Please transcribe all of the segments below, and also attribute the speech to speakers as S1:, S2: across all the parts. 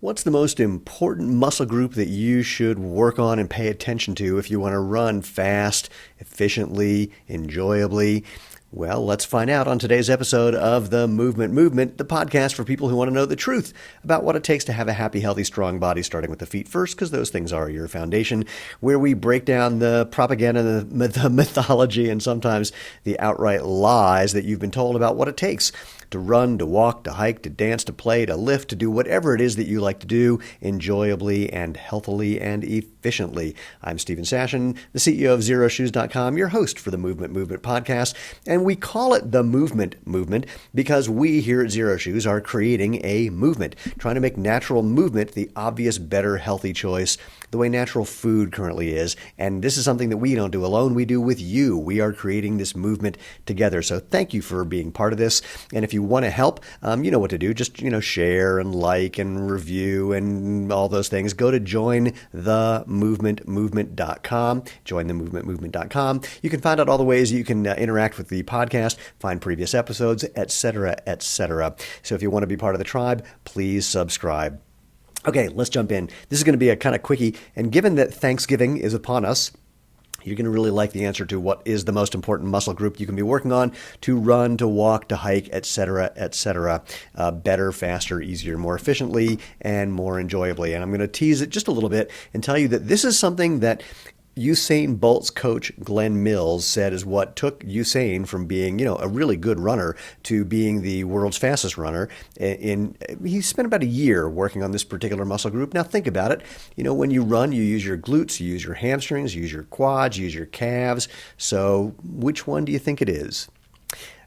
S1: What's the most important muscle group that you should work on and pay attention to if you want to run fast, efficiently, enjoyably? Well, let's find out on today's episode of The Movement, the podcast for people who want to know the truth about what it takes to have a happy, healthy, strong body, starting with the feet first, because those things are your foundation, where we break down the propaganda, the mythology, and sometimes the outright lies that you've been told about what it takes to run, to walk, to hike, to dance, to play, to lift, to do whatever it is that you like to do enjoyably and healthily and efficiently. I'm Steven Sashen, the CEO of XeroShoes.com, your host for the Movement podcast, and we call it the Movement because we here at Xero Shoes are creating a movement, trying to make natural movement the obvious, better, healthy choice, the way natural food currently is. And this is something that we don't do alone, we do with you. We are creating this movement together. So thank you for being part of this. And if you want to help, you know what to do. Just, share and like and review and all those things. Go to jointhemovementmovement.com, jointhemovementmovement.com. You can find out all the ways you can interact with the podcast, find previous episodes, etc., etc. So if you want to be part of the tribe, please subscribe. Okay, let's jump in. This is going to be a kind of quickie, and given that Thanksgiving is upon us, you're going to really like the answer to what is the most important muscle group you can be working on to run, to walk, to hike, etc., etc. Better, faster, easier, more efficiently, and more enjoyably. And I'm going to tease it just a little bit and tell you that this is something that Usain Bolt's coach, Glenn Mills, said is what took Usain from being, a really good runner to being the world's fastest runner. He spent about a year working on this particular muscle group. Now think about it. When you run, you use your glutes, you use your hamstrings, you use your quads, you use your calves. So which one do you think it is?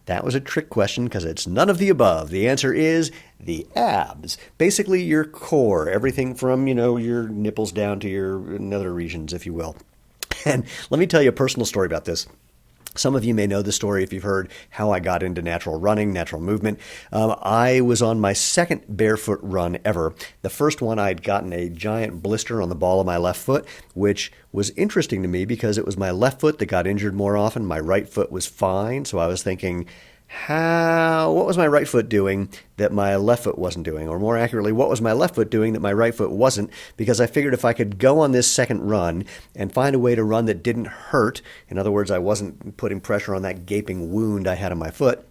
S1: That was a trick question because it's none of the above. The answer is the abs. Basically your core, everything from, your nipples down to your nether regions, if you will. And let me tell you a personal story about this. Some of you may know the story if you've heard how I got into natural running, natural movement. I was on my second barefoot run ever. The first one, I'd gotten a giant blister on the ball of my left foot, which was interesting to me because it was my left foot that got injured more often. My right foot was fine. So I was thinking, what was my right foot doing that my left foot wasn't doing? Or more accurately, what was my left foot doing that my right foot wasn't? Because I figured if I could go on this second run and find a way to run that didn't hurt, in other words, I wasn't putting pressure on that gaping wound I had on my foot,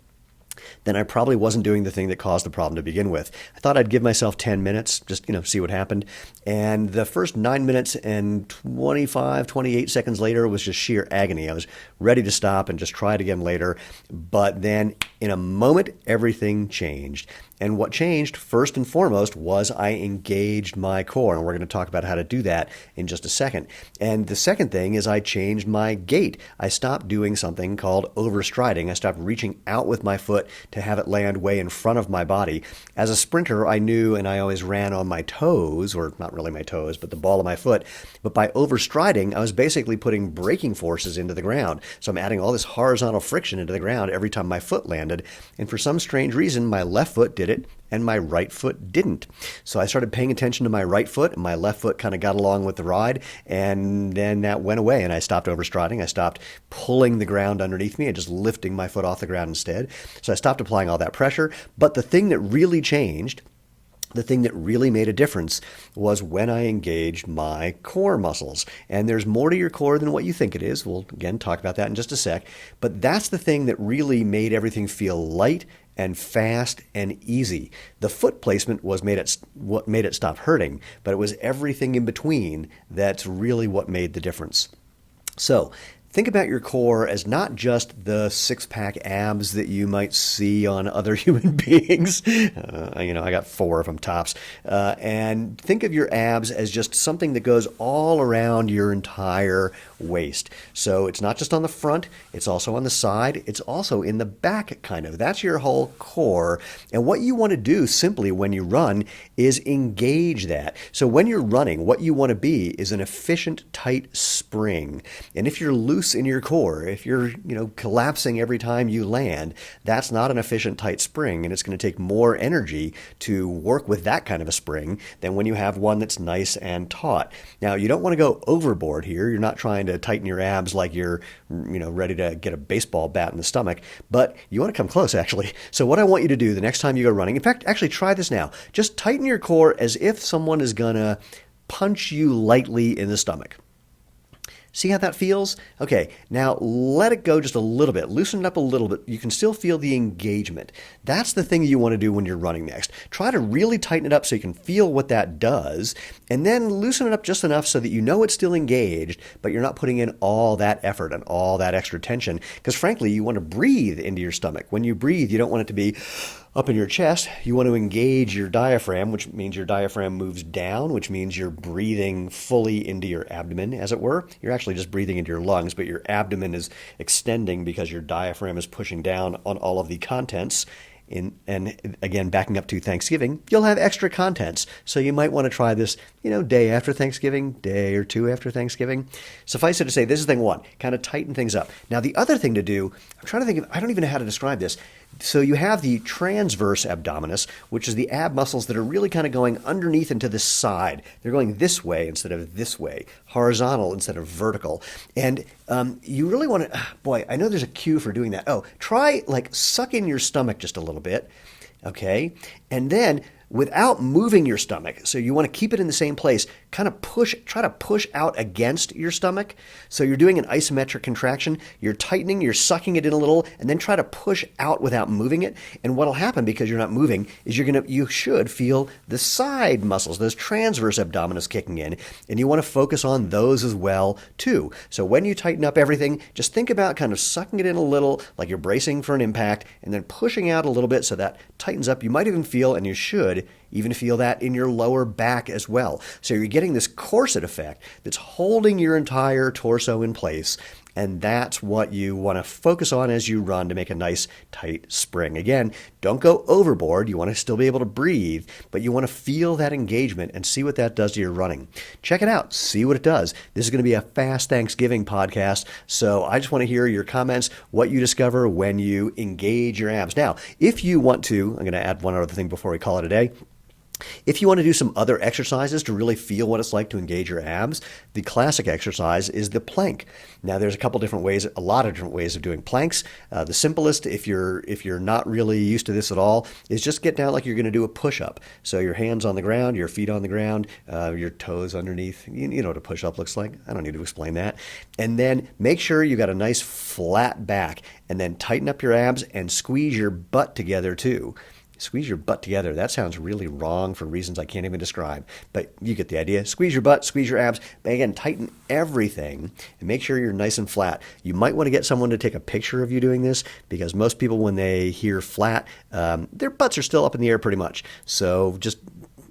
S1: then I probably wasn't doing the thing that caused the problem to begin with. I thought I'd give myself 10 minutes, just, see what happened. And the first 9 minutes and 28 seconds later was just sheer agony. I was ready to stop and just try it again later. But then in a moment, everything changed. And what changed, first and foremost, was I engaged my core. And we're going to talk about how to do that in just a second. And the second thing is I changed my gait. I stopped doing something called overstriding. I stopped reaching out with my foot to have it land way in front of my body. As a sprinter, I knew, and I always ran on my toes, or not really my toes, but the ball of my foot. But by overstriding, I was basically putting braking forces into the ground. So I'm adding all this horizontal friction into the ground every time my foot landed. And for some strange reason, my left foot did it and my right foot didn't. So I started paying attention to my right foot, and my left foot kind of got along with the ride, and then that went away, and I stopped overstriding. I stopped pulling the ground underneath me and just lifting my foot off the ground instead. So I stopped applying all that pressure. But the thing that really changed, the thing that really made a difference, was when I engaged my core muscles. And there's more to your core than what you think it is. We'll, again, talk about that in just a sec. But that's the thing that really made everything feel light and fast and easy. The foot placement was what made it stop hurting, but it was everything in between that's really what made the difference. So think about your core as not just the six-pack abs that you might see on other human beings. I got 4 of them tops. And think of your abs as just something that goes all around your entire waist. So it's not just on the front, it's also on the side, it's also in the back, kind of. That's your whole core. And what you want to do simply when you run is engage that. So when you're running, what you want to be is an efficient, tight spring. And if you're losing loose in your core, if you're, collapsing every time you land, that's not an efficient tight spring, and it's going to take more energy to work with that kind of a spring than when you have one that's nice and taut. Now, you don't want to go overboard here. You're not trying to tighten your abs like you're, ready to get a baseball bat in the stomach, but you want to come close, actually. So what I want you to do the next time you go running, in fact, actually try this now. Just tighten your core as if someone is going to punch you lightly in the stomach. See how that feels? Okay, now let it go just a little bit. Loosen it up a little bit. You can still feel the engagement. That's the thing you want to do when you're running next. Try to really tighten it up so you can feel what that does, and then loosen it up just enough so that you know it's still engaged, but you're not putting in all that effort and all that extra tension, because frankly, you want to breathe into your stomach. When you breathe, you don't want it to be up in your chest. You want to engage your diaphragm, which means your diaphragm moves down, which means you're breathing fully into your abdomen, as it were. You're actually just breathing into your lungs, but your abdomen is extending because your diaphragm is pushing down on all of the contents. And again, backing up to Thanksgiving, you'll have extra contents. So you might want to try this, day after Thanksgiving, day or two after Thanksgiving. Suffice it to say, this is thing one, kind of tighten things up. Now, the other thing to do, I'm trying to think of, I don't even know how to describe this. So you have the transverse abdominis, which is the ab muscles that are really kind of going underneath and to the side. They're going this way instead of this way, horizontal instead of vertical. And you really want to, boy, I know there's a cue for doing that. Oh, try like suck in your stomach just a little bit, okay? And then without moving your stomach, so you want to keep it in the same place, try to push out against your stomach. So you're doing an isometric contraction, you're tightening, you're sucking it in a little, and then try to push out without moving it. And what'll happen, because you're not moving, is you should feel the side muscles, those transverse abdominis kicking in, and you want to focus on those as well too. So when you tighten up everything, just think about kind of sucking it in a little, like you're bracing for an impact, and then pushing out a little bit so that tightens up. You might even feel, and you should even feel that in your lower back as well. So you're getting this corset effect that's holding your entire torso in place, and that's what you want to focus on as you run to make a nice tight spring. Again, don't go overboard. You want to still be able to breathe, but you want to feel that engagement and see what that does to your running. Check it out. See what it does. This is going to be a fast Thanksgiving podcast, so I just want to hear your comments, what you discover when you engage your abs. Now, if you want to, I'm going to add one other thing before we call it a day. If you want to do some other exercises to really feel what it's like to engage your abs, the classic exercise is the plank. Now, there's a lot of different ways of doing planks. The simplest, if you're not really used to this at all, is just get down like you're going to do a push-up. So your hands on the ground, your feet on the ground, your toes underneath. You know what a push-up looks like. I don't need to explain that. And then make sure you got a nice flat back, and then tighten up your abs and squeeze your butt together too. Squeeze your butt together. That sounds really wrong for reasons I can't even describe, but you get the idea. Squeeze your butt, squeeze your abs, but again, tighten everything and make sure you're nice and flat. You might want to get someone to take a picture of you doing this, because most people, when they hear flat, their butts are still up in the air pretty much. So just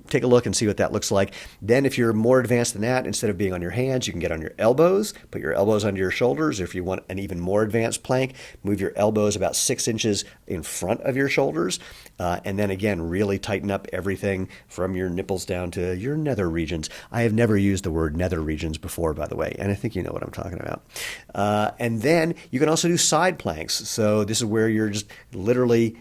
S1: take a look and see what that looks like. Then if you're more advanced than that, instead of being on your hands, you can get on your elbows, put your elbows under your shoulders. If you want an even more advanced plank, move your elbows about 6 inches in front of your shoulders. And then again, really tighten up everything from your nipples down to your nether regions. I have never used the word nether regions before, by the way, and I think you know what I'm talking about. And then you can also do side planks. So this is where you're just literally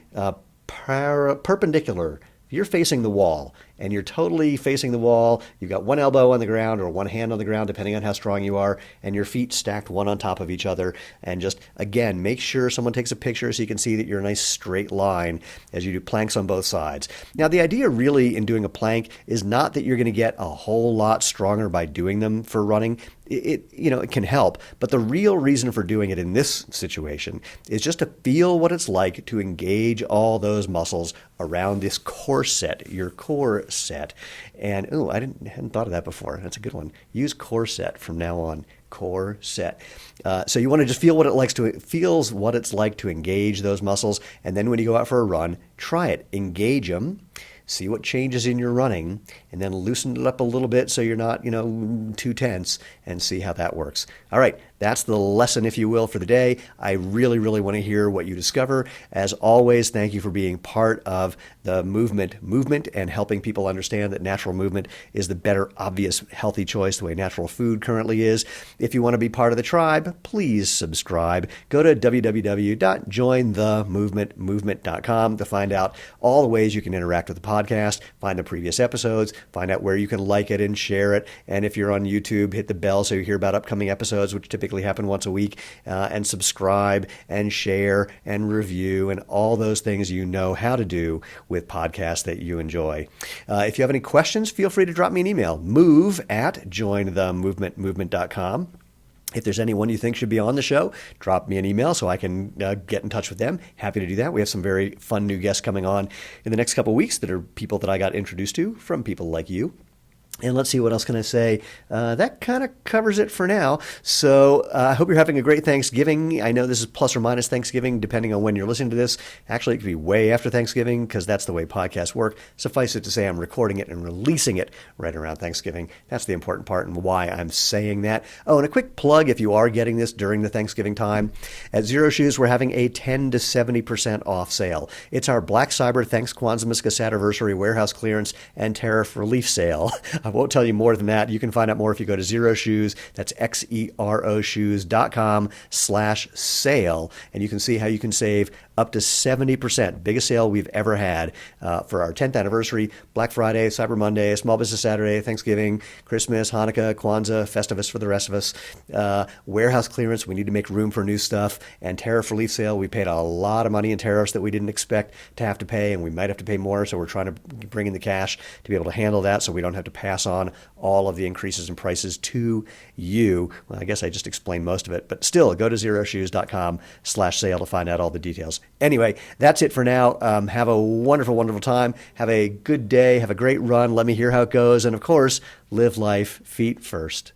S1: perpendicular. You're facing the wall, and you're totally facing the wall. You've got one elbow on the ground or one hand on the ground, depending on how strong you are, and your feet stacked one on top of each other. And just, again, make sure someone takes a picture so you can see that you're a nice straight line as you do planks on both sides. Now, the idea really in doing a plank is not that you're going to get a whole lot stronger by doing them for running. It can help, but the real reason for doing it in this situation is just to feel what it's like to engage all those muscles around this core set, your core set. And I hadn't thought of that before. That's a good one. Use core set from now on. Core set. So you want to just feel what it's like to engage those muscles, and then when you go out for a run, try it. Engage them. See what changes in your running, and then loosen it up a little bit so you're not, too tense, and see how that works. All right, That's the lesson, if you will, for the day. I really, really want to hear what you discover. As always, thank you for being part of the movement and helping people understand that natural movement is the better, obvious, healthy choice the way natural food currently is. If you want to be part of the tribe, please subscribe. Go to www.jointhemovementmovement.com to find out all the ways you can interact with the podcast, find the previous episodes, find out where you can like it and share it. And if you're on YouTube, hit the bell so you hear about upcoming episodes, which typically happen once a week, and subscribe and share and review and all those things you know how to do with podcasts that you enjoy. If you have any questions, feel free to drop me an email, move@jointhemovementmovement.com. If there's anyone you think should be on the show, drop me an email so I can get in touch with them. Happy to do that. We have some very fun new guests coming on in the next couple of weeks that are people that I got introduced to from people like you. And let's see, what else can I say? That kind of covers it for now. So I hope you're having a great Thanksgiving. I know this is plus or minus Thanksgiving, depending on when you're listening to this. Actually, it could be way after Thanksgiving because that's the way podcasts work. Suffice it to say, I'm recording it and releasing it right around Thanksgiving. That's the important part and why I'm saying that. Oh, and a quick plug, if you are getting this during the Thanksgiving time, at Xero Shoes, we're having a 10 to 70% off sale. It's our Black Cyber Thanks Kwanzaa Anniversary warehouse clearance and tariff relief sale. I won't tell you more than that. You can find out more if you go to Xero Shoes. That's Xero Shoes.com/sale. And you can see how you can save up to 70%. Biggest sale we've ever had for our 10th anniversary, Black Friday, Cyber Monday, Small Business Saturday, Thanksgiving, Christmas, Hanukkah, Kwanzaa, Festivus for the rest of us. Warehouse clearance, we need to make room for new stuff. And tariff relief sale, we paid a lot of money in tariffs that we didn't expect to have to pay, and we might have to pay more. So we're trying to bring in the cash to be able to handle that so we don't have to pass on all of the increases in prices to you. Well, I guess I just explained most of it, but still, go to xeroshoes.com/sale to find out all the details. Anyway, that's it for now. Have a wonderful, wonderful time. Have a good day. Have a great run. Let me hear how it goes. And of course, live life feet first.